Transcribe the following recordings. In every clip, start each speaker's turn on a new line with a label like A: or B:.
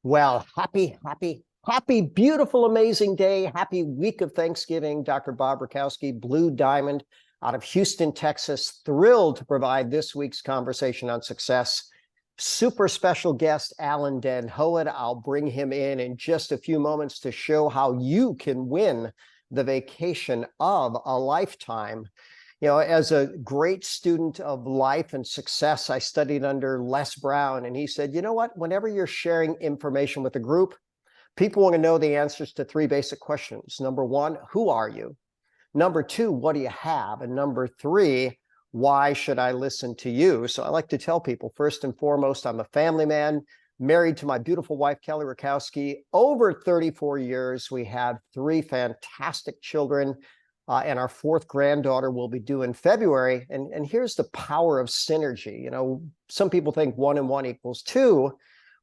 A: Well, happy, beautiful, amazing day. Happy week of Thanksgiving. Dr. Bob Rakowski, Blue Diamond out of Houston, Texas. Thrilled to provide this week's conversation on success. Super special guest, Alan Den Hoed. I'll bring him in just a few moments to show how you can win the vacation of a lifetime. You know, as a great student of life and success, I studied under Les Brown, and he said, you know what, whenever you're sharing information with a group, people want to know the answers to three basic questions. Number one, who are you? Number two, what do you have? And number three, why should I listen to you? So I like to tell people, first and foremost, I'm a family man, married to my beautiful wife, Kelly Rakowski. Over 34 years, we have three fantastic children. And our fourth granddaughter will be due in February. And here's the power of synergy. You know, some people think 1 and 1 equals 2.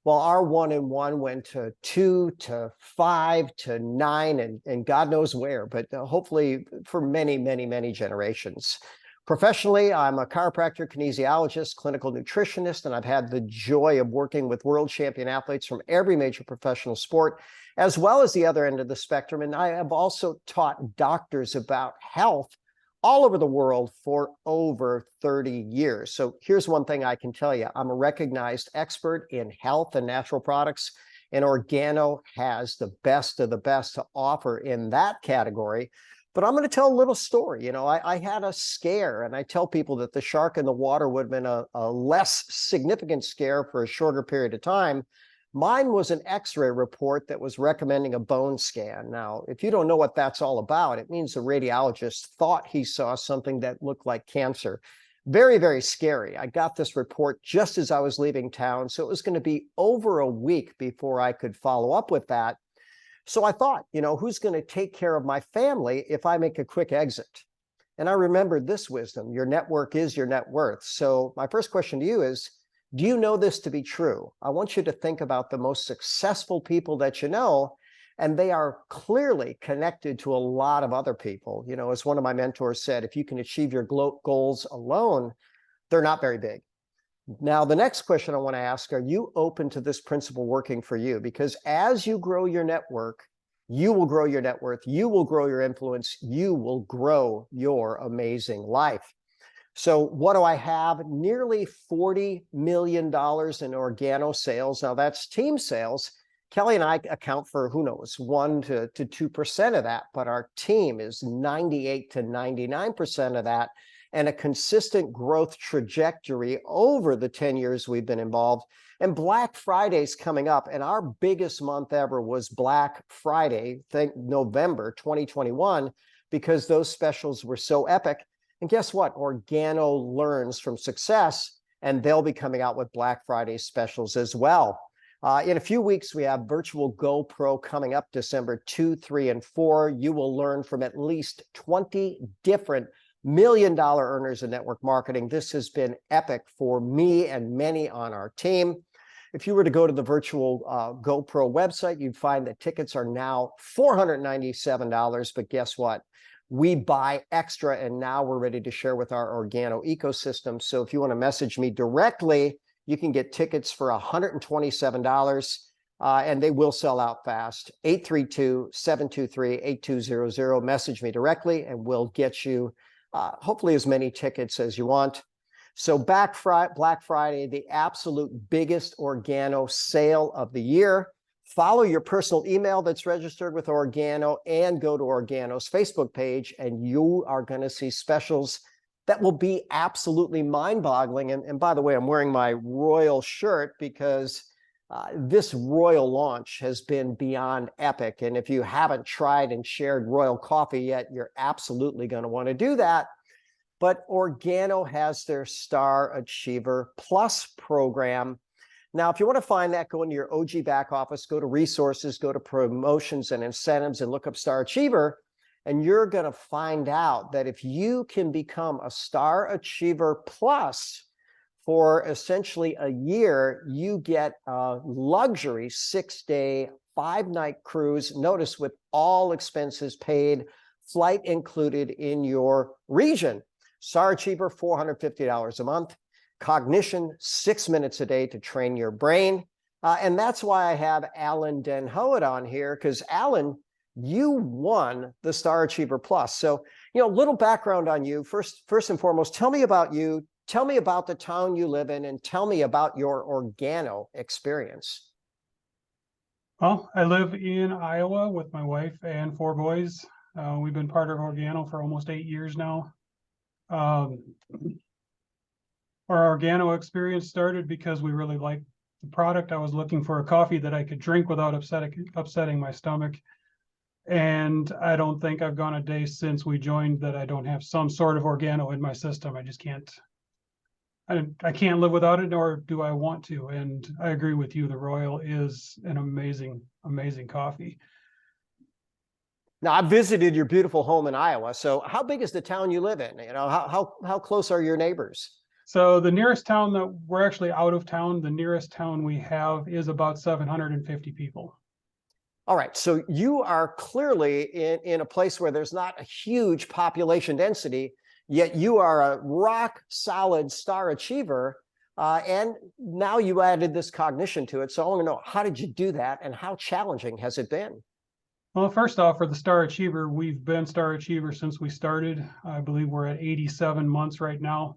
A: Well, our 1 and 1 went to 2 to 5 to 9 and God knows where, but hopefully for many, many, many generations. Professionally, I'm a chiropractor, kinesiologist, clinical nutritionist, and I've had the joy of working with world champion athletes from every major professional sport, as well as the other end of the spectrum. And I have also taught doctors about health all over the world for over 30 years. So here's one thing I can tell you. I'm a recognized expert in health and natural products, and Organo has the best of the best to offer in that category. But I'm going to tell a little story. You know, I had a scare, and I tell people that the shark in the water would have been a less significant scare for a shorter period of time. Mine was an X-ray report that was recommending a bone scan. Now, if you don't know what that's all about, it means the radiologist thought he saw something that looked like cancer. Very, very scary. I got this report just as I was leaving town, so it was going to be over a week before I could follow up with that. So I thought, you know, who's going to take care of my family if I make a quick exit? And I remembered this wisdom: your network is your net worth. So my first question to you is, do you know this to be true? I want you to think about the most successful people that you know, and they are clearly connected to a lot of other people. You know, as one of my mentors said, if you can achieve your goals alone, they're not very big. Now, the next question I want to ask, are you open to this principle working for you? Because as you grow your network, you will grow your net worth, you will grow your influence, you will grow your amazing life. So what do I have? Nearly $40 million in Organo sales. Now that's team sales. Kelly and I account for, who knows, 1 to 2% of that, but our team is 98 to 99% of that, and a consistent growth trajectory over the 10 years we've been involved. And Black Friday's coming up, and our biggest month ever was Black Friday, November 2021, because those specials were so epic. And guess what? Organo learns from success, and they'll be coming out with Black Friday specials as well. In a few weeks, we have virtual GoPro coming up December 2, 3, and 4. You will learn from at least 20 different million-dollar earners in network marketing. This has been epic for me and many on our team. If you were to go to the virtual GoPro website, you'd find that tickets are now $497. But guess what? We buy extra, and now we're ready to share with our Organo ecosystem. So if you want to message me directly, you can get tickets for $127, and they will sell out fast. 832-723-8200. Message me directly, and we'll get you hopefully as many tickets as you want. So Black Friday, the absolute biggest Organo sale of the year. Follow your personal email that's registered with Organo and go to Organo's Facebook page, and you are going to see specials that will be absolutely mind-boggling. And by the way, I'm wearing my royal shirt because this royal launch has been beyond epic. And if you haven't tried and shared royal coffee yet, you're absolutely going to want to do that. But Organo has their Star Achiever Plus program. Now, if you want to find that, go into your OG back office, go to resources, go to promotions and incentives, and look up Star Achiever. And you're going to find out that if you can become a Star Achiever Plus for essentially a year, you get a luxury 6-day, 5-night cruise. Notice, with all expenses paid, flight included in your region. Star Achiever, $450 a month. Cognition, 6 minutes a day to train your brain. And that's why I have Alan Den Hoed on here, because Alan, you won the Star Achiever Plus. So, a little background on you. First and foremost, tell me about you. Tell me about the town you live in, and tell me about your organo experience.
B: Well, I live in Iowa with my wife and 4 boys. We've been part of Organo for almost 8 years now. Our Organo experience started because we really liked the product. I was looking for a coffee that I could drink without upsetting my stomach. And I don't think I've gone a day since we joined that I don't have some sort of Organo in my system. I just can't. I can't live without it, nor do I want to. And I agree with you. The Royal is an amazing, amazing coffee.
A: Now, I've visited your beautiful home in Iowa. So how big is the town you live in? How close are your neighbors?
B: So the nearest town that we're actually out of town, the nearest town we have is about 750 people.
A: All right. So you are clearly in a place where there's not a huge population density, yet you are a rock solid star achiever. And now you added this cognition to it. So I want to know, how did you do that and how challenging has it been?
B: Well, first off, for the Star Achiever, we've been Star Achiever since we started. I believe we're at 87 months right now.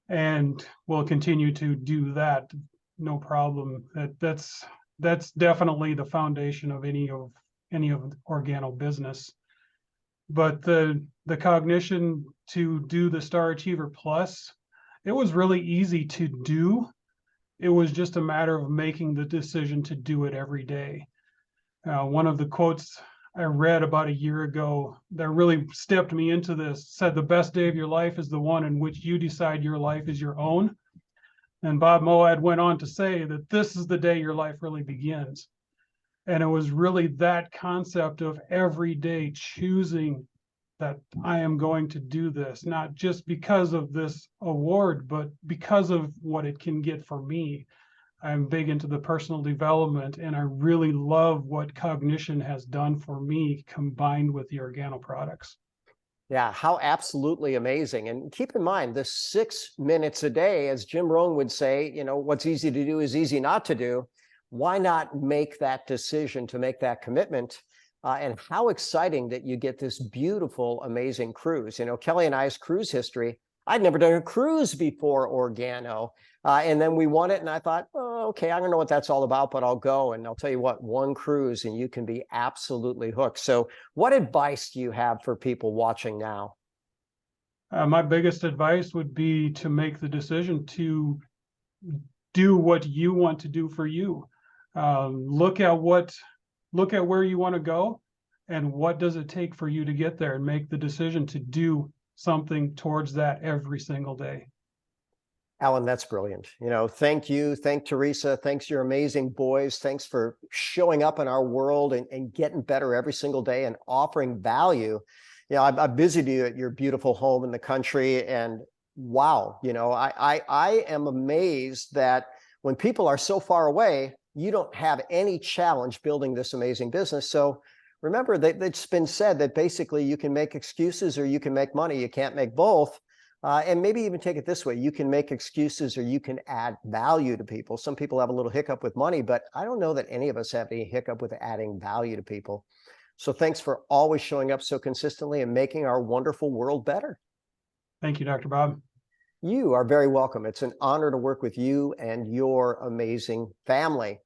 B: And we'll continue to do that, no problem. That's definitely the foundation of any of Organo business. But the cognition to do the Star Achiever Plus, it was really easy to do. It was just a matter of making the decision to do it every day. One of the quotes I read about a year ago that really stepped me into this said, "The best day of your life is the one in which you decide your life is your own." And Bob Moad went on to say that this is the day your life really begins. And it was really that concept of every day choosing that I am going to do this, not just because of this award, but because of what it can get for me. I'm big into the personal development, and I really love what cognition has done for me combined with the Organo products.
A: Yeah, how absolutely amazing. And keep in mind, the 6 minutes a day, as Jim Rohn would say, what's easy to do is easy not to do. Why not make that decision to make that commitment? And how exciting that you get this beautiful, amazing cruise. Kelly and I's cruise history, I'd never done a cruise before Organo. And then we won it, and I thought, oh, okay, I don't know what that's all about, but I'll go. And I'll tell you what, one cruise, and you can be absolutely hooked. So what advice do you have for people watching now?
B: My biggest advice would be to make the decision to do what you want to do for you. Look at where you want to go, and what does it take for you to get there, and make the decision to do something towards that every single day.
A: Alan, that's brilliant. Thank you. Thank Teresa. Thanks your amazing boys. Thanks for showing up in our world and getting better every single day and offering value. I've visited you at your beautiful home in the country, and wow, I am amazed that when people are so far away, you don't have any challenge building this amazing business. So remember that it's been said that basically you can make excuses or you can make money. You can't make both. And maybe even take it this way. You can make excuses or you can add value to people. Some people have a little hiccup with money, but I don't know that any of us have any hiccup with adding value to people. So thanks for always showing up so consistently and making our wonderful world better.
B: Thank you, Dr. Bob.
A: You are very welcome. It's an honor to work with you and your amazing family.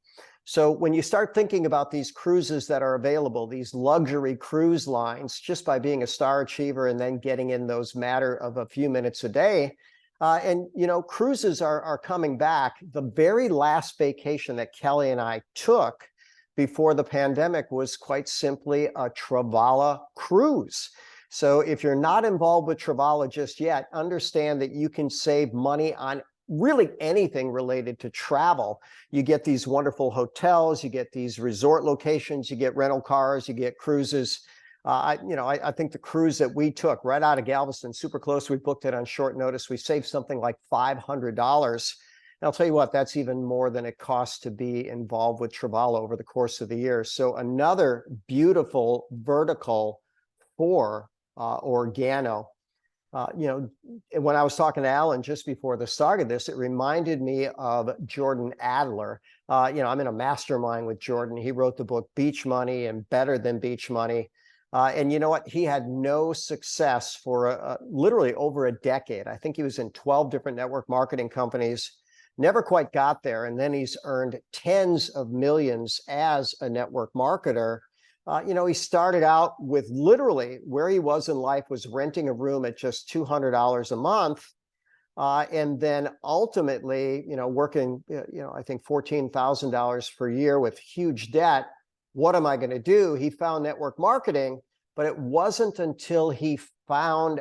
A: So when you start thinking about these cruises that are available, these luxury cruise lines, just by being a star achiever and then getting in those matter of a few minutes a day, and cruises are coming back. The very last vacation that Kelly and I took before the pandemic was quite simply a Travala cruise. So if you're not involved with Travala just yet, understand that you can save money on really anything related to travel. You get these wonderful hotels, you get these resort locations, you get rental cars, you get cruises. I think the cruise that we took right out of Galveston, super close, we booked it on short notice. We saved something like $500. And I'll tell you what, that's even more than it costs to be involved with Travala over the course of the year. So another beautiful vertical for Organo. When I was talking to Alan just before the start of this, it reminded me of Jordan Adler. I'm in a mastermind with Jordan. He wrote the book Beach Money and Better Than Beach Money. And you know what? He had no success for literally over a decade. I think he was in 12 different network marketing companies, never quite got there. And then he's earned tens of millions as a network marketer. He started out with literally where he was in life was renting a room at just $200 a month. And then ultimately, working, I think $14,000 per year with huge debt. What am I going to do? He found network marketing, but it wasn't until he found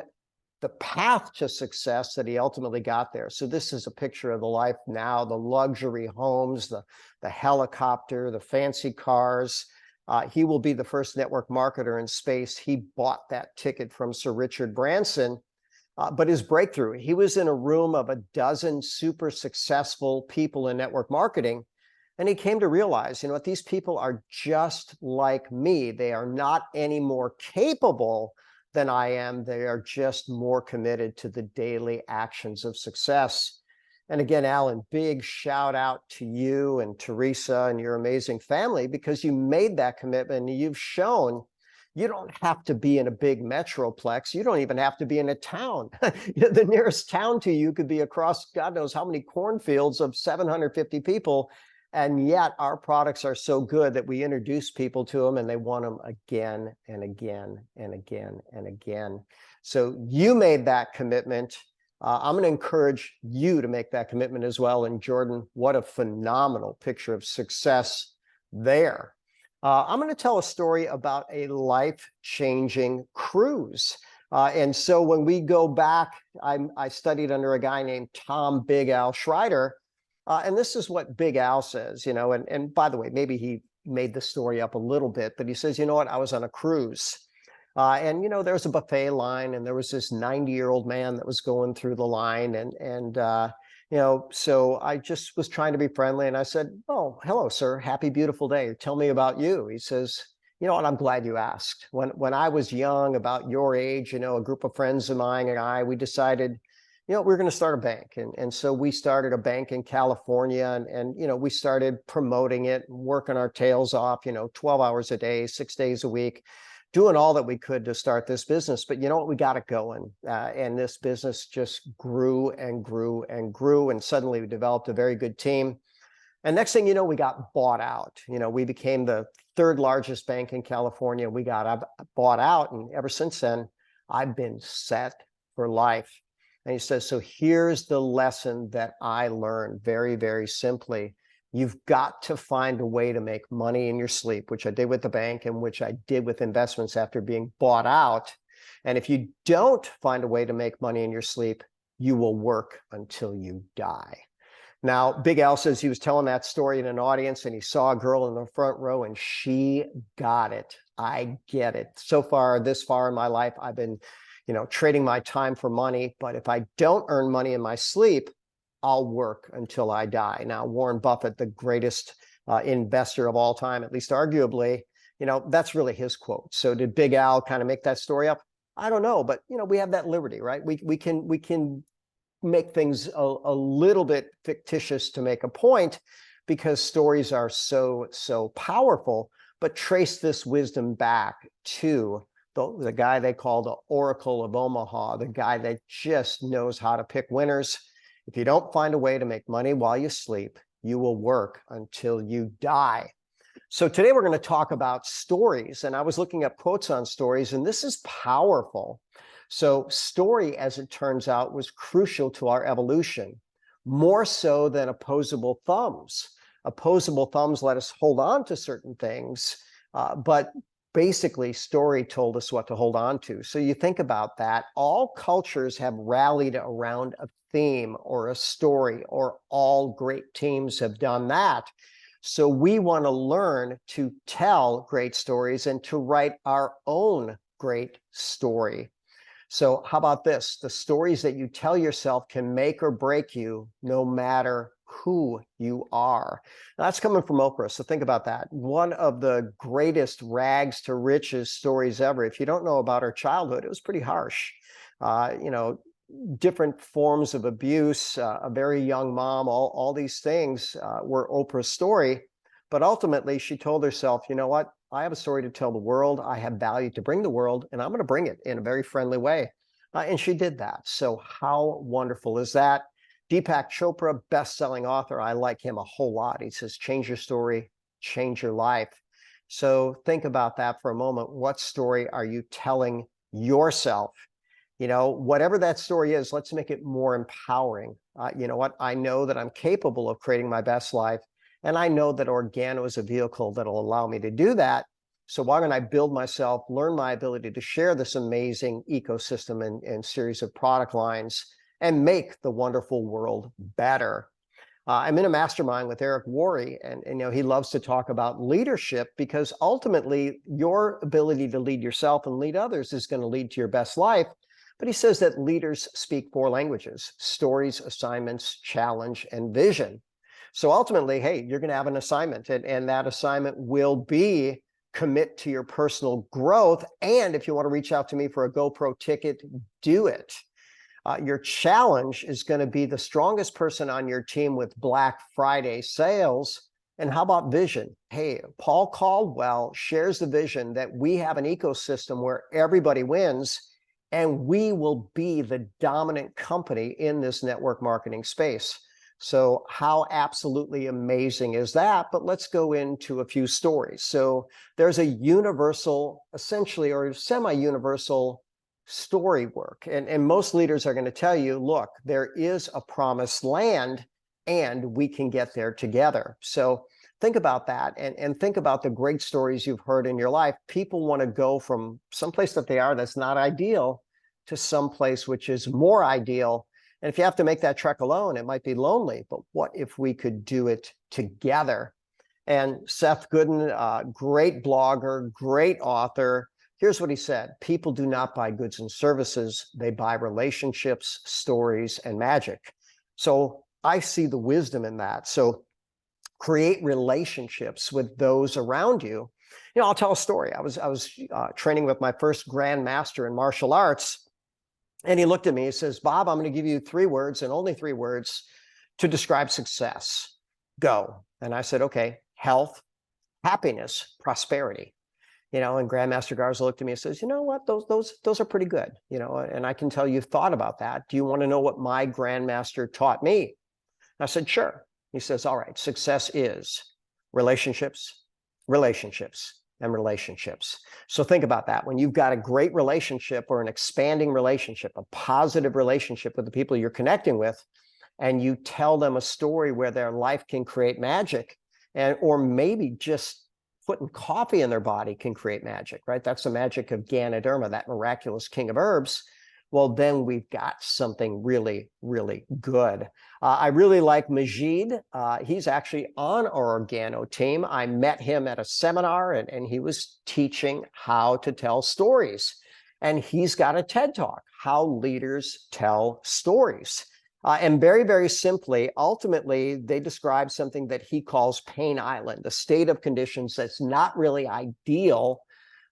A: the path to success that he ultimately got there. So this is a picture of the life now, the luxury homes, the helicopter, the fancy cars. He will be the first network marketer in space. He bought that ticket from Sir Richard Branson. But his breakthrough, he was in a room of a dozen super successful people in network marketing. And he came to realize, what, these people are just like me. They are not any more capable than I am. They are just more committed to the daily actions of success. And again, Alan, big shout out to you and Teresa and your amazing family, because you made that commitment and you've shown you don't have to be in a big metroplex. You don't even have to be in a town. The nearest town to you could be across God knows how many cornfields of 750 people. And yet our products are so good that we introduce people to them and they want them again and again and again and again. So you made that commitment. I'm going to encourage you to make that commitment as well. And Jordan, what a phenomenal picture of success there. I'm going to tell a story about a life-changing cruise. And so when we go back, I studied under a guy named Tom Big Al Schreider. And this is what Big Al says, and by the way, maybe he made the story up a little bit, but he says, I was on a cruise. And there was a buffet line, and there was this 90-year-old man that was going through the line, so I just was trying to be friendly, and I said, "Oh, hello, sir. Happy, beautiful day. Tell me about you." He says, "You know what? I'm glad you asked. When I was young, about your age, a group of friends of mine and we decided, we're going to start a bank, and so we started a bank in California, and we started promoting it, working our tails off, 12 hours a day, 6 days a week." Doing all that we could to start this business. But you know what? We got it going. And this business just grew and grew and grew. And suddenly we developed a very good team. And next thing you know, we got bought out. We became the third largest bank in California. We got bought out. And ever since then, I've been set for life. And he says, so here's the lesson that I learned very, very simply. You've got to find a way to make money in your sleep, which I did with the bank and which I did with investments after being bought out. And if you don't find a way to make money in your sleep, you will work until you die. Now, Big Al says he was telling that story in an audience and he saw a girl in the front row and she got it. I get it. So far, this far in my life, I've been, trading my time for money. But if I don't earn money in my sleep, I'll work until I die. Now, Warren Buffett, the greatest investor of all time, at least arguably, that's really his quote. So did Big Al kind of make that story up? I don't know, but we have that liberty, right? We can make things a little bit fictitious to make a point because stories are so powerful. But trace this wisdom back to the guy they call the Oracle of Omaha, the guy that just knows how to pick winners. If you don't find a way to make money while you sleep, you will work until you die. So today we're going to talk about stories. And I was looking up quotes on stories, and this is powerful. So story, as it turns out, was crucial to our evolution, more so than opposable thumbs. Opposable thumbs let us hold on to certain things, but basically story told us what to hold on to. So you think about that. All cultures have rallied around a theme or a story, or all great teams have done that. So we want to learn to tell great stories and to write our own great story. So how about this? The stories that you tell yourself can make or break you no matter who you are. Now, that's coming from Oprah. So think about that. One of the greatest rags to riches stories ever. If you don't know about her childhood, it was pretty harsh. you know, different forms of abuse, a very young mom, all these things were Oprah's story. But ultimately, she told herself, you know what? I have a story to tell the world. I have value to bring the world, and I'm going to bring it in a very friendly way. And she did that. So how wonderful is that? Deepak Chopra, best-selling author. I like him a whole lot. He says, change your story, change your life. So think about that for a moment. What story are you telling yourself? You know, whatever that story is, let's make it more empowering. You know what? I know that I'm capable of creating my best life. And I know that Organo is a vehicle that'll allow me to do that. So why don't I build myself, learn my ability to share this amazing ecosystem and series of product lines and make the wonderful world better. I'm in a mastermind with Eric Worre, and you know, he loves to talk about leadership because ultimately your ability to lead yourself and lead others is going to lead to your best life. But he says that leaders speak 4 languages: stories, assignments, challenge, and vision. So ultimately, hey, you're going to have an assignment, and that assignment will be commit to your personal growth. And if you want to reach out to me for a GoPro ticket, do it. Your challenge is going to be the strongest person on your team with Black Friday sales. And how about vision? Hey, Paul Caldwell shares the vision that we have an ecosystem where everybody wins, and we will be the dominant company in this network marketing space. So how absolutely amazing is that? But let's go into a few stories. So there's a universal, essentially, or semi-universal story work. And most leaders are going to tell you, look, there is a promised land and we can get there together. So think about that and think about the great stories you've heard in your life. People want to go from someplace that they are that's not ideal to someplace which is more ideal. And if you have to make that trek alone, it might be lonely, but what if we could do it together? And Seth Godin, great blogger, great author. Here's what he said: people do not buy goods and services. They buy relationships, stories, and magic. So I see the wisdom in that. So create relationships with those around you. You know, I'll tell a story. I was training with my first grandmaster in martial arts. And he looked at me, he says, Bob, I'm going to give you 3 words and only 3 words to describe success. Go. And I said, okay, health, happiness, prosperity. You know, and Grandmaster Garza looked at me and says, you know what, those are pretty good. You know, and I can tell you've thought about that. Do you want to know what my Grandmaster taught me? I said, sure. He says, all right, success is relationships, relationships, and relationships. So think about that. When you've got a great relationship or an expanding relationship, a positive relationship with the people you're connecting with, and you tell them a story where their life can create magic, and or maybe just putting coffee in their body can create magic, right? That's the magic of Ganoderma, that miraculous king of herbs. Well, then we've got something really, really good. I really like Majid. He's actually on our Organo team. I met him at a seminar, and he was teaching how to tell stories. And he's got a TED Talk, How Leaders Tell Stories. And very, very simply, ultimately, they describe something that he calls Pain Island, a state of conditions that's not really ideal.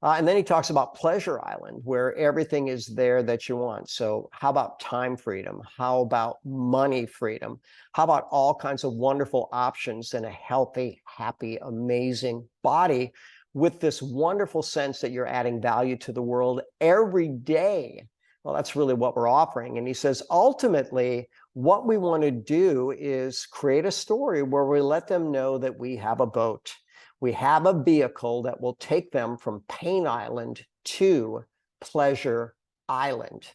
A: And then he talks about Pleasure Island, where everything is there that you want. So how about time freedom? How about money freedom? How about all kinds of wonderful options and a healthy, happy, amazing body with this wonderful sense that you're adding value to the world every day? Well, that's really what we're offering. And he says, ultimately, what we want to do is create a story where we let them know that we have a boat. We have a vehicle that will take them from Pain Island to Pleasure Island.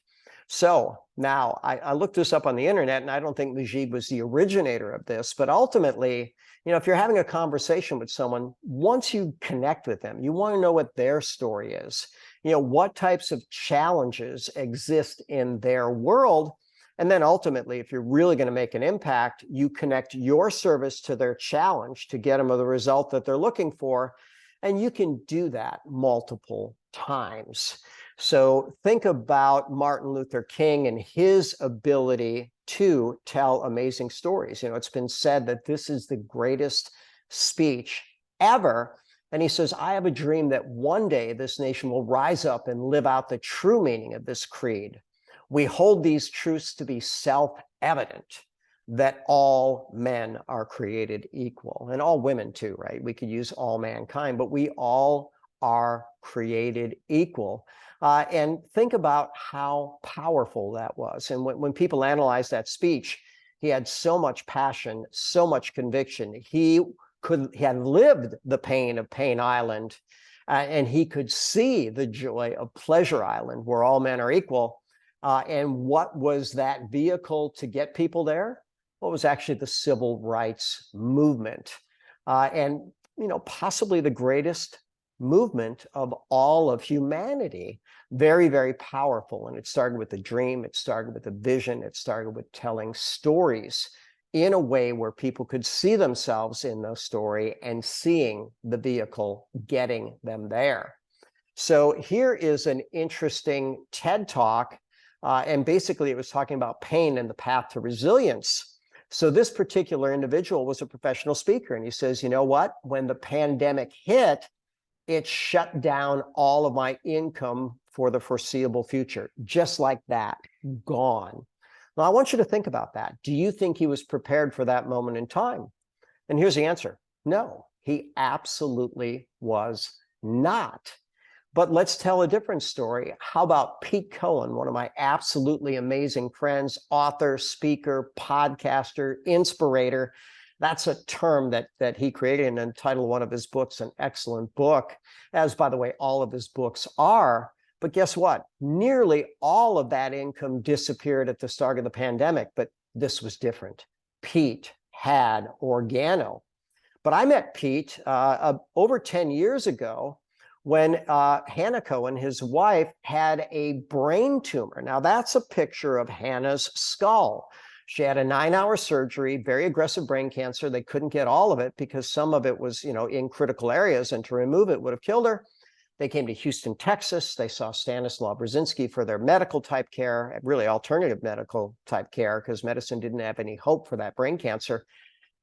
A: So now I looked this up on the internet, and I don't think Majid was the originator of this, but ultimately, you know, if you're having a conversation with someone, once you connect with them, you want to know what their story is. You know, what types of challenges exist in their world. And then ultimately, if you're really going to make an impact, you connect your service to their challenge to get them the result that they're looking for. And you can do that multiple times. So think about Martin Luther King and his ability to tell amazing stories. You know, it's been said that this is the greatest speech ever. And he says, I have a dream that one day this nation will rise up and live out the true meaning of this creed. We hold these truths to be self-evident, that all men are created equal, and all women too, right? We could use all mankind, but we all are created equal. And think about how powerful that was. And when people analyze that speech, he had so much passion, so much conviction. He had lived the pain of Pain Island, and he could see the joy of Pleasure Island, where all men are equal. And what was that vehicle to get people there? What was actually the civil rights movement, and possibly the greatest movement of all of humanity. Very, very powerful. And it started with a dream. It started with a vision. It started with telling stories in a way where people could see themselves in the story and seeing the vehicle getting them there. So here is an interesting TED Talk. And basically it was talking about pain and the path to resilience. So this particular individual was a professional speaker, and he says, you know what? When the pandemic hit, it shut down all of my income for the foreseeable future. Just like that, gone. Now, I want you to think about that. Do you think he was prepared for that moment in time? And here's the answer. No, he absolutely was not. But let's tell a different story. How about Pete Cohen, one of my absolutely amazing friends, author, speaker, podcaster, inspirator. That's a term that he created and entitled one of his books, an excellent book, as, by the way, all of his books are. But guess what? Nearly all of that income disappeared at the start of the pandemic, but this was different. Pete had Organo. But I met Pete over 10 years ago when Hannah Cohen, his wife, had a brain tumor. Now, that's a picture of Hannah's skull. She had a 9-hour surgery, very aggressive brain cancer. They couldn't get all of it because some of it was, in critical areas, and to remove it would have killed her. They came to Houston, Texas. They saw Stanislaw Brzezinski for their medical type care, really alternative medical type care, because medicine didn't have any hope for that brain cancer.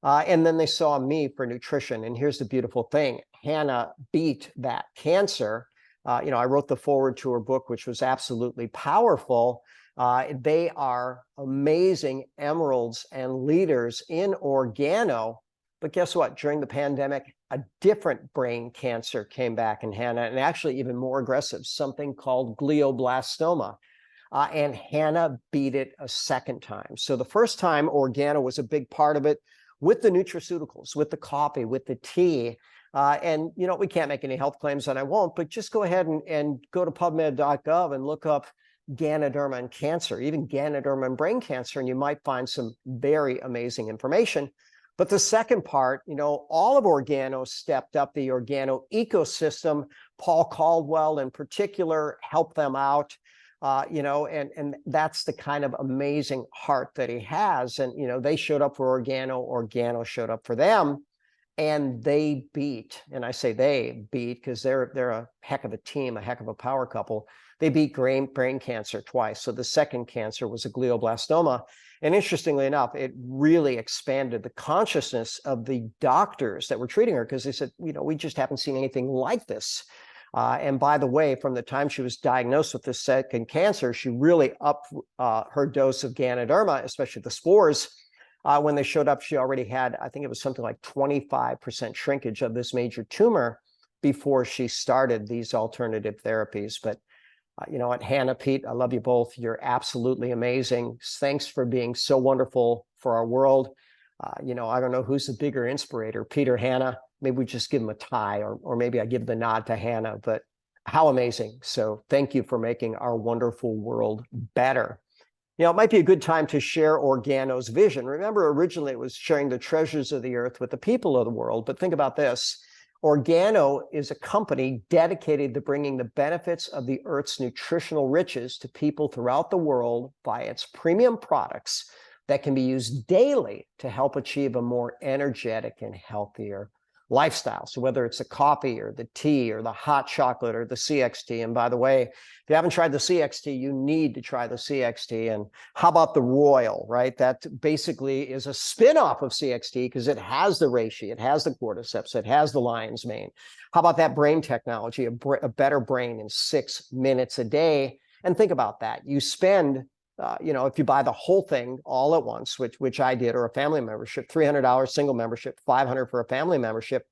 A: And then they saw me for nutrition. And here's the beautiful thing. Hannah beat that cancer. I wrote the foreword to her book, which was absolutely powerful. They are amazing emeralds and leaders in Organo. But guess what? During the pandemic, a different brain cancer came back in Hannah, and actually even more aggressive, something called glioblastoma. And Hannah beat it a second time. So the first time, Organo was a big part of it, with the nutraceuticals, with the coffee, with the tea. And, we can't make any health claims, and I won't, but just go ahead and go to PubMed.gov and look up Ganoderma and cancer, even Ganoderma and brain cancer, and you might find some very amazing information. But the second part, all of Organo stepped up, the Organo ecosystem. Paul Caldwell in particular helped them out. And that's the kind of amazing heart that he has. And, they showed up for Organo, Organo showed up for them, and they beat, and I say they beat because they're a heck of a team, a heck of a power couple. They beat brain cancer twice. So the second cancer was a glioblastoma. And interestingly enough, it really expanded the consciousness of the doctors that were treating her, because they said, we just haven't seen anything like this. And by the way, from the time she was diagnosed with this second cancer, she really upped her dose of Ganoderma, especially the spores. When they showed up, she already had, I think it was something like 25% shrinkage of this major tumor before she started these alternative therapies. But you know what, Hannah, Pete, I love you both. You're absolutely amazing. Thanks for being so wonderful for our world. I don't know who's the bigger inspirator, Pete or Hannah. Maybe we just give them a tie, or maybe I give the nod to Hannah, but how amazing. So thank you for making our wonderful world better. It might be a good time to share Organo's vision. Remember, originally it was sharing the treasures of the earth with the people of the world, but think about this. Organo is a company dedicated to bringing the benefits of the earth's nutritional riches to people throughout the world by its premium products that can be used daily to help achieve a more energetic and healthier lifestyle. So whether it's the coffee or the tea or the hot chocolate or the CXT, and by the way, if you haven't tried the CXT, you need to try the CXT. And how about the Royal, right? That basically is a spin-off of CXT because it has the reishi, it has the cordyceps, it has the lion's mane. How about that brain technology, a better brain in 6 minutes a day? And think about that. You spend if you buy the whole thing all at once, which I did, or a family membership, $300 single membership, $500 for a family membership,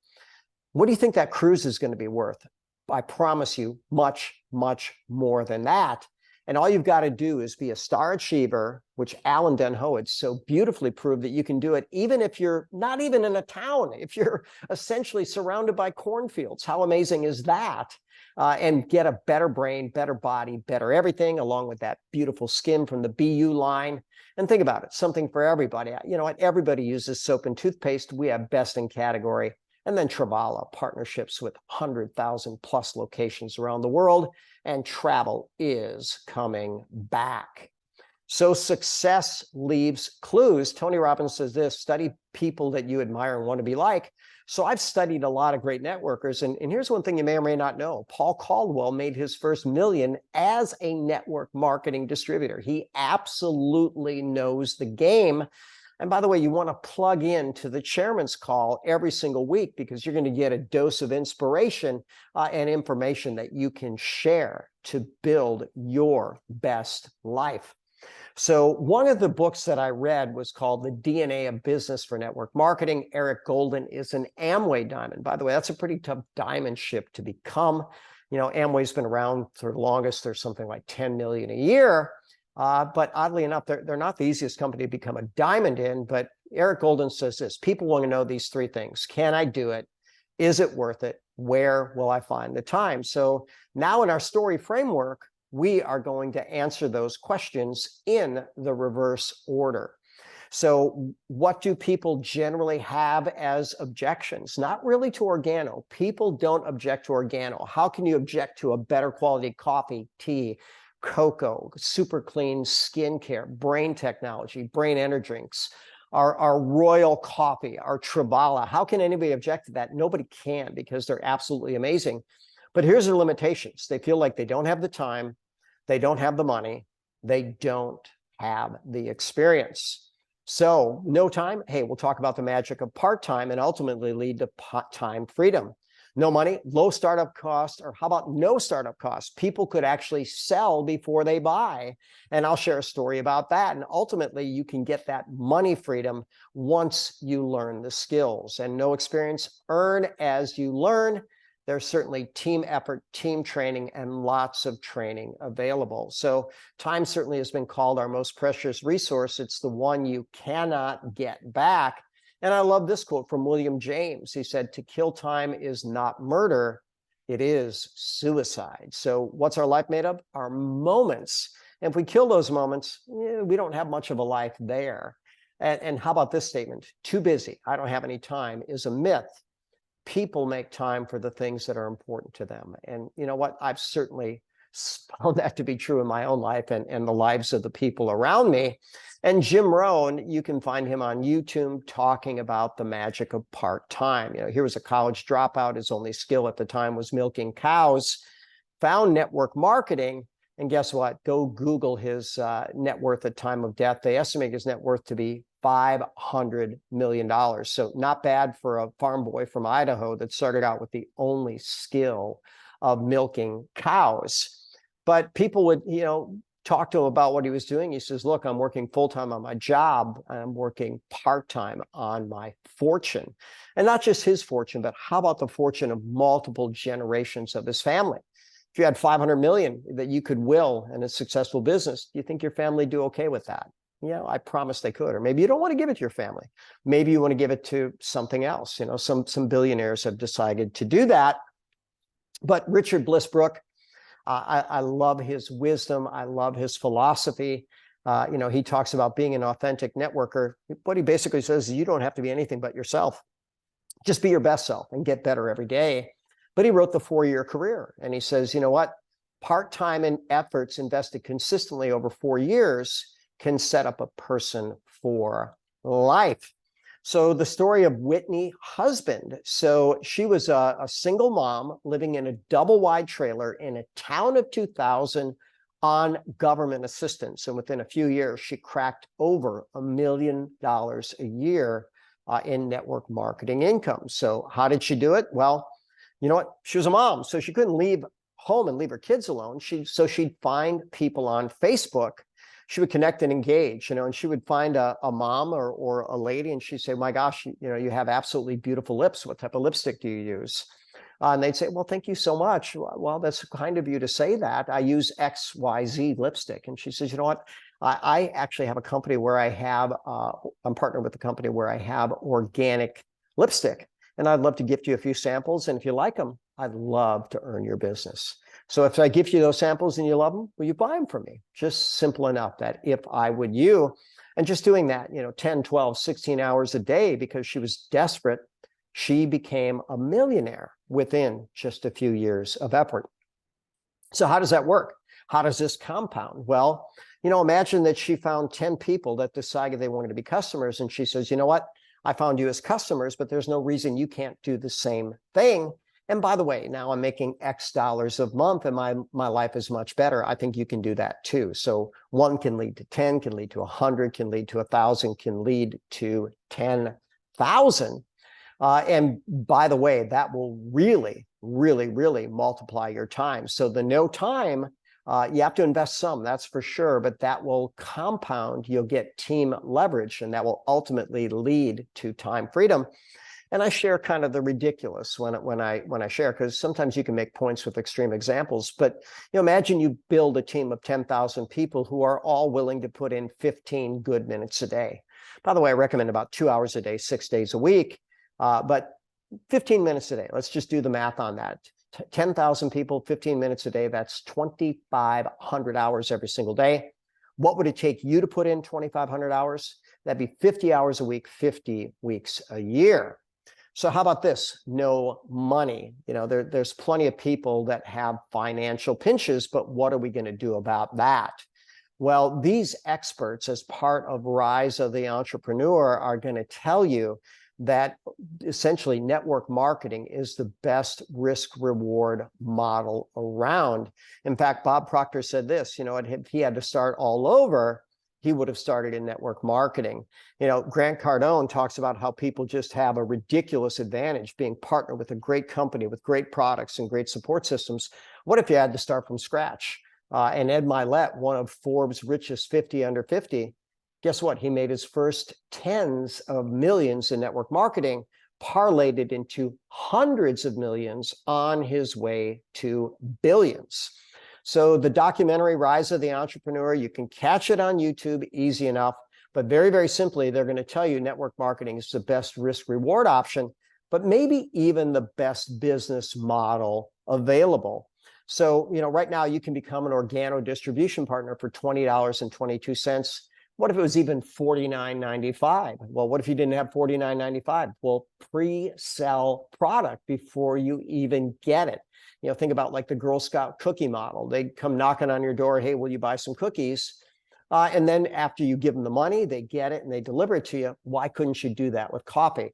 A: what do you think that cruise is going to be worth? I promise you much, much more than that. And all you've got to do is be a star achiever, which Alan Den Hoed so beautifully proved that you can do it, even if you're not even in a town, if you're essentially surrounded by cornfields. How amazing is that? And get a better brain, better body, better everything, along with that beautiful skin from the BU line. And think about it, something for everybody. You know what? Everybody uses soap and toothpaste. We have best in category. And then Travala, partnerships with 100,000 plus locations around the world, and travel is coming back. So success leaves clues. Tony Robbins says this: study people that you admire and want to be like. So I've studied a lot of great networkers. And here's one thing you may or may not know. Paul Caldwell made his first million as a network marketing distributor. He absolutely knows the game. And by the way, you want to plug in to the chairman's call every single week, because you're going to get a dose of inspiration and information that you can share to build your best life. So one of the books that I read was called The DNA of Business for Network Marketing. Eric Golden is an Amway diamond. By the way, that's a pretty tough diamond ship to become. You know, Amway's been around for the longest. There's something like 10 million a year. But oddly enough, they're not the easiest company to become a diamond in. But Eric Golden says this: people want to know these three things. Can I do it? Is it worth it? Where will I find the time? So now in our story framework, we are going to answer those questions in the reverse order. So what do people generally have as objections? Not really to organo. People don't object to organo. How can you object to a better quality coffee, tea, cocoa, super clean skincare, brain technology, brain energy drinks, our royal coffee, our Travala? How can anybody object to that? Nobody can, because they're absolutely amazing. But here's their limitations. They feel like they don't have the time, they don't have the money, they don't have the experience. So no time, hey, we'll talk about the magic of part-time and ultimately lead to time freedom. No money, low startup cost, or how about no startup cost? People could actually sell before they buy. And I'll share a story about that. And ultimately, you can get that money freedom once you learn the skills. And no experience, earn as you learn. There's certainly team effort, team training, and lots of training available. So time certainly has been called our most precious resource. It's the one you cannot get back. And I love this quote from William James. He said, "To kill time is not murder, it is suicide." So what's our life made of? Our moments. And if we kill those moments, we don't have much of a life there. And how about this statement? Too busy, I don't have any time, is a myth. People make time for the things that are important to them. And you know what? I've certainly found that to be true in my own life and the lives of the people around me. And Jim Rohn, you can find him on YouTube talking about the magic of part-time. You know, here was a college dropout. His only skill at the time was milking cows, found network marketing. And guess what? Go Google his net worth at time of death. They estimate his net worth to be $500 million. So not bad for a farm boy from Idaho that started out with the only skill of milking cows. But people would, talk to him about what he was doing. He says, look, I'm working full-time on my job. I'm working part-time on my fortune. And not just his fortune, but how about the fortune of multiple generations of his family? If you had 500 million that you could will in a successful business, do you think your family do okay with that? Yeah, I promise they could. Or maybe you don't want to give it to your family. Maybe you want to give it to something else. Some billionaires have decided to do that. But Richard Blissbrook, I love his wisdom. I love his philosophy. He talks about being an authentic networker. What he basically says is you don't have to be anything but yourself. Just be your best self and get better every day. But he wrote the 4-year career. And he says, you know what? Part-time and efforts invested consistently over 4 years can set up a person for life. So the story of Whitney Husband. So she was a single mom living in a double-wide trailer in a town of 2,000 on government assistance. And within a few years, she cracked over $1 million a year in network marketing income. So how did she do it? Well, you know what? She was a mom, so she couldn't leave home and leave her kids alone. So she'd find people on Facebook. she would connect and engage, and she would find a mom or a lady, and she'd say, my gosh, you have absolutely beautiful lips. What type of lipstick do you use? And they'd say, well, thank you so much. Well, that's kind of you to say that. I use XYZ lipstick. And she says, you know what? I actually have a company where I'm partnered with a company where I have organic lipstick. And I'd love to gift you a few samples. And if you like them, I'd love to earn your business. So if I gift you those samples and you love them, will you buy them from me? Just simple enough that if I would you, and just doing that, 10, 12, 16 hours a day because she was desperate, she became a millionaire within just a few years of effort. So how does that work? How does this compound? Well, imagine that she found 10 people that decided they wanted to be customers. And she says, you know what? I found you as customers, but there's no reason you can't do the same thing. And by the way, now I'm making X dollars a month and my life is much better. I think you can do that too. So 1 can lead to 10, can lead to 100, can lead to 1,000, can lead to 10,000. And by the way, that will really, really, really multiply your time. So the no time, you have to invest some, that's for sure, but that will compound. You'll get team leverage, and that will ultimately lead to time freedom. And I share kind of the ridiculous when I share, because sometimes you can make points with extreme examples. But imagine you build a team of 10,000 people who are all willing to put in 15 good minutes a day. By the way, I recommend about 2 hours a day, 6 days a week. But 15 minutes a day, let's just do the math on that. 10,000 people, 15 minutes a day, that's 2,500 hours every single day. What would it take you to put in 2,500 hours? That'd be 50 hours a week, 50 weeks a year. So how about this? No money. There's plenty of people that have financial pinches, but what are we going to do about that? Well, these experts, as part of Rise of the Entrepreneur, are going to tell you that essentially network marketing is the best risk reward model around. In fact, Bob Proctor said this, if he had to start all over, he would have started in network marketing. Grant Cardone talks about how people just have a ridiculous advantage being partnered with a great company with great products and great support systems. What if you had to start from scratch? And Ed Milet, one of Forbes' richest 50 under 50, guess what? He made his first tens of millions in network marketing, parlayed it into hundreds of millions on his way to billions. So the documentary Rise of the Entrepreneur, you can catch it on YouTube, easy enough. But very, very simply, they're going to tell you network marketing is the best risk reward option, but maybe even the best business model available. So, right now you can become an organo distribution partner for $20.22. What if it was even $49.95? Well, what if you didn't have $49.95? Well, pre-sell product before you even get it. Think about like the Girl Scout cookie model. They come knocking on your door, hey, will you buy some cookies? And then after you give them the money, they get it and they deliver it to you. Why couldn't you do that with coffee?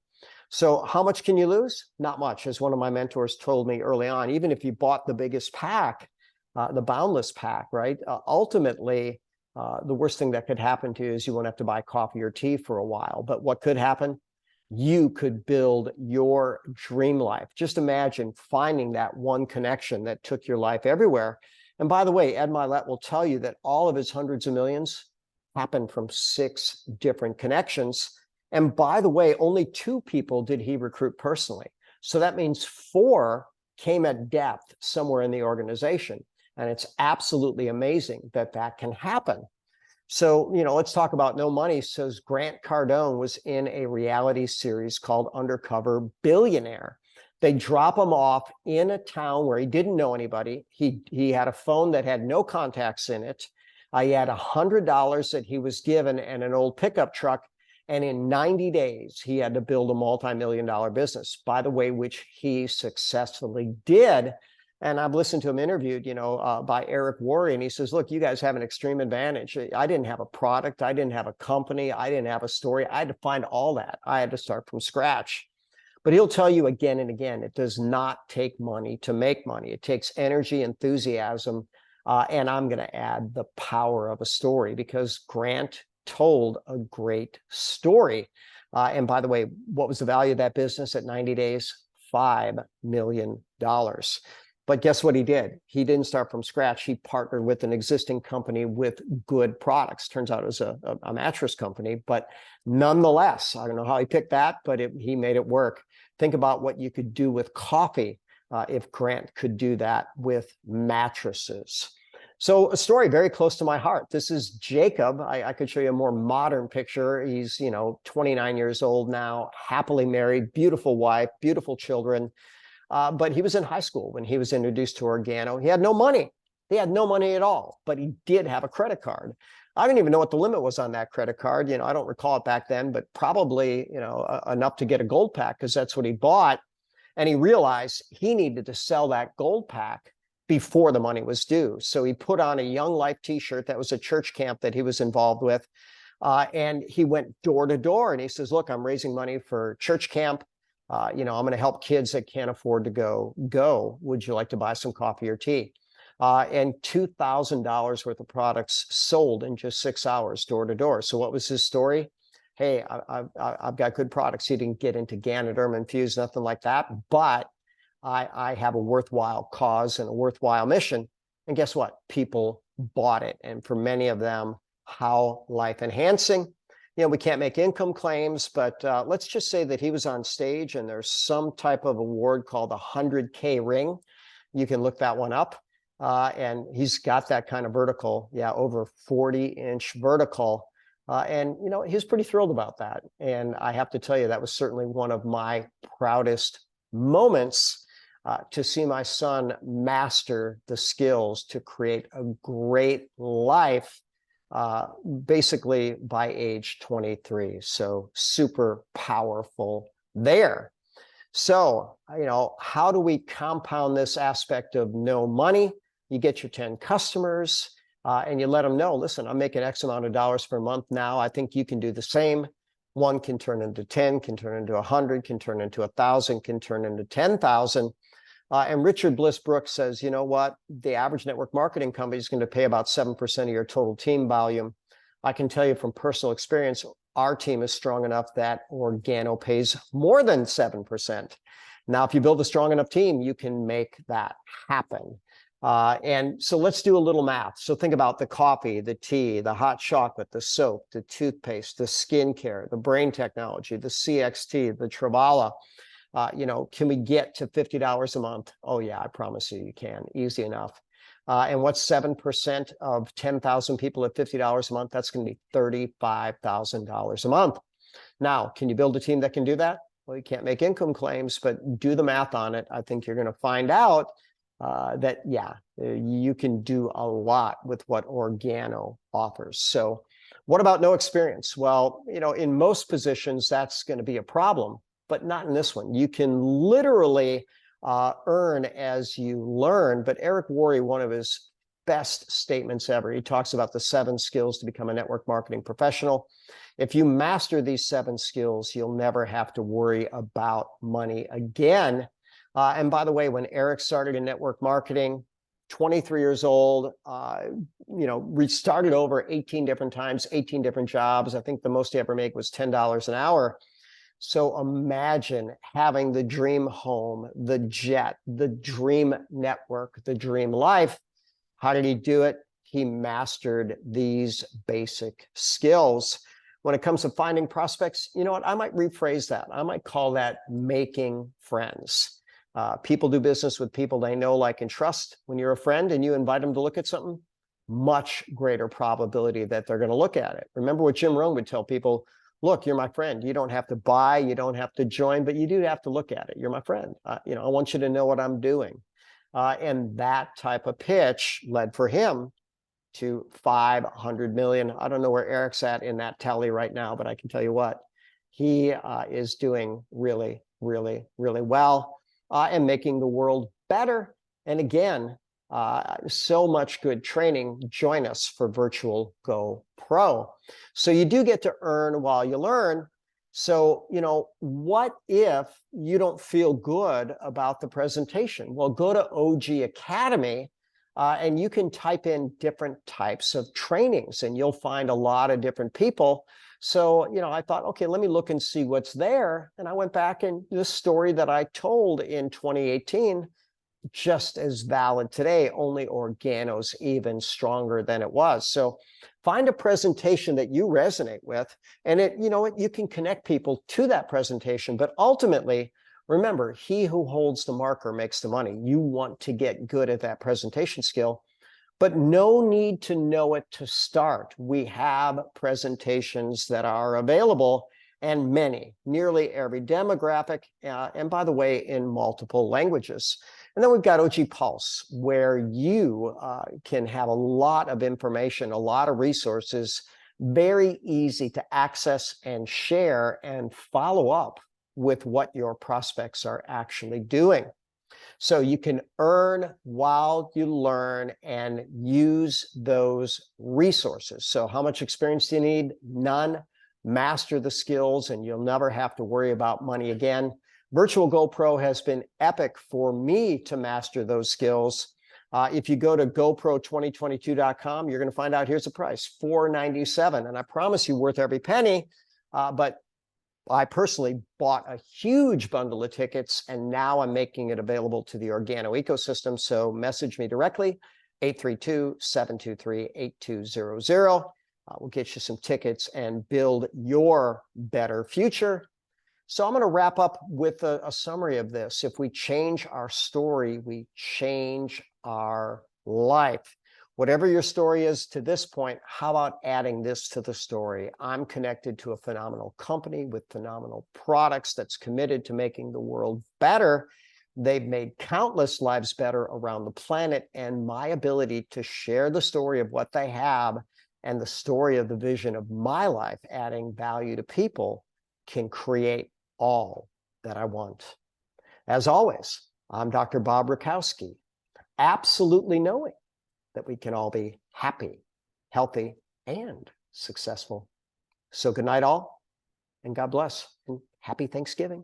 A: So how much can you lose? Not much. As one of my mentors told me early on, even if you bought the biggest pack, the Boundless pack, right? Ultimately, the worst thing that could happen to you is you won't have to buy coffee or tea for a while. But what could happen? You could build your dream life. Just imagine finding that one connection that took your life everywhere. And by the way, Ed Milet will tell you that all of his hundreds of millions happened from 6 different connections. And by the way, only 2 people did he recruit personally. So that means 4 came at depth somewhere in the organization. And it's absolutely amazing that that can happen. So, let's talk about no money. Says Grant Cardone was in a reality series called Undercover Billionaire. They drop him off in a town where he didn't know anybody. He had a phone that had no contacts in it. He had $100 that he was given and an old pickup truck. And in 90 days, he had to build a multi-million-dollar business, by the way, which he successfully did. And I've listened to him interviewed, by Eric Worre, and he says, look, you guys have an extreme advantage. I didn't have a product. I didn't have a company. I didn't have a story. I had to find all that. I had to start from scratch. But he'll tell you again and again, it does not take money to make money. It takes energy, enthusiasm, and I'm going to add the power of a story, because Grant told a great story. And by the way, what was the value of that business at 90 days? $5 million. But guess what he did? He didn't start from scratch. He partnered with an existing company with good products. Turns out it was a mattress company, but nonetheless, I don't know how he picked that, but he made it work. Think about what you could do with coffee if Grant could do that with mattresses. So a story very close to my heart. This is Jacob. I could show you a more modern picture. He's, 29 years old now, happily married, beautiful wife, beautiful children. But he was in high school when he was introduced to Organo. He had no money. He had no money at all, but he did have a credit card. I don't even know what the limit was on that credit card. I don't recall it back then, but probably, enough to get a gold pack because that's what he bought. And he realized he needed to sell that gold pack before the money was due. So he put on a Young Life t-shirt. That was a church camp that he was involved with. And he went door to door and he says, look, I'm raising money for church camp. I'm going to help kids that can't afford to go. Would you like to buy some coffee or tea? And $2,000 worth of products sold in just 6 hours, door to door. So what was his story? Hey, I've got good products. He didn't get into Ganoderma infused, nothing like that. But I have a worthwhile cause and a worthwhile mission. And guess what? People bought it. And for many of them, how life enhancing. We can't make income claims, but let's just say that he was on stage and there's some type of award called a 100K ring. You can look that one up. And he's got that kind of vertical, over 40-inch vertical. And he's pretty thrilled about that. And I have to tell you, that was certainly one of my proudest moments to see my son master the skills to create a great life basically by age 23. So super powerful there. So, how do we compound this aspect of no money? You get your 10 customers and you let them know, listen, I'm making X amount of dollars per month now. I think you can do the same. One can turn into 10, can turn into 100, can turn into 1,000, can turn into 10,000. And Richard Bliss Brooks says, you know what? The average network marketing company is going to pay about 7% of your total team volume. I can tell you from personal experience, our team is strong enough that Organo pays more than 7%. Now, if you build a strong enough team, you can make that happen. And so let's do a little math. So think about the coffee, the tea, the hot chocolate, the soap, the toothpaste, the skincare, the brain technology, the CXT, the Travala. Can we get to $50 a month? Oh yeah, I promise you can. Easy enough. And what's 7% of 10,000 people at $50 a month? That's going to be $35,000 a month. Now, can you build a team that can do that? Well, you can't make income claims, but do the math on it. I think you're going to find out that, you can do a lot with what Organo offers. So what about no experience? Well, in most positions, that's going to be a problem, but not in this one. You can literally earn as you learn. But Eric Worre, one of his best statements ever, he talks about the 7 skills to become a network marketing professional. If you master these 7 skills, you'll never have to worry about money again. And by the way, when Eric started in network marketing, 23 years old, restarted over 18 different times, 18 different jobs. I think the most he ever made was $10 an hour. So imagine having the dream home, the jet, the dream network, the dream life. How did he do it? He mastered these basic skills. When it comes to finding prospects, you know what? I might rephrase that. I might call that making friends. People do business with people they know, like, and trust. When you're a friend and you invite them to look at something, much greater probability that they're going to look at it. Remember what Jim Rohn would tell people: look, you're my friend. You don't have to buy, you don't have to join, but you do have to look at it. You're my friend. I want you to know what I'm doing. And that type of pitch led for him to 500 million. I don't know where Eric's at in that tally right now, but I can tell you what, he is doing really, really, really well and making the world better. And again, so much good training. Join us for Virtual Go Pro. So you do get to earn while you learn. So, what if you don't feel good about the presentation? Well, go to OG Academy and you can type in different types of trainings and you'll find a lot of different people. So, I thought, okay, let me look and see what's there. And I went back, and this story that I told in 2018 just as valid today, only organo's even stronger than it was. So find a presentation that you resonate with, and you can connect people to that presentation. But ultimately, remember, he who holds the marker makes the money. You want to get good at that presentation skill, but no need to know it to start. We have presentations that are available, and nearly every demographic, and by the way, in multiple languages. And then we've got OG Pulse, where you can have a lot of information, a lot of resources, very easy to access and share and follow up with what your prospects are actually doing. So you can earn while you learn and use those resources. So how much experience do you need? None. Master the skills and you'll never have to worry about money again. Virtual GoPro has been epic for me to master those skills. If you go to GoPro2022.com, you're going to find out here's the price, $497. And I promise you worth every penny. But I personally bought a huge bundle of tickets, and now I'm making it available to the Organo ecosystem. So message me directly, 832-723-8200. We'll get you some tickets and build your better future. So I'm going to wrap up with a summary of this. If we change our story, we change our life. Whatever your story is to this point, how about adding this to the story? I'm connected to a phenomenal company with phenomenal products that's committed to making the world better. They've made countless lives better around the planet, and my ability to share the story of what they have and the story of the vision of my life, adding value to people, can create all that I want. As always, I'm Dr. Bob Rakowski, absolutely knowing that we can all be happy, healthy, and successful. So good night all, and God bless, and happy Thanksgiving.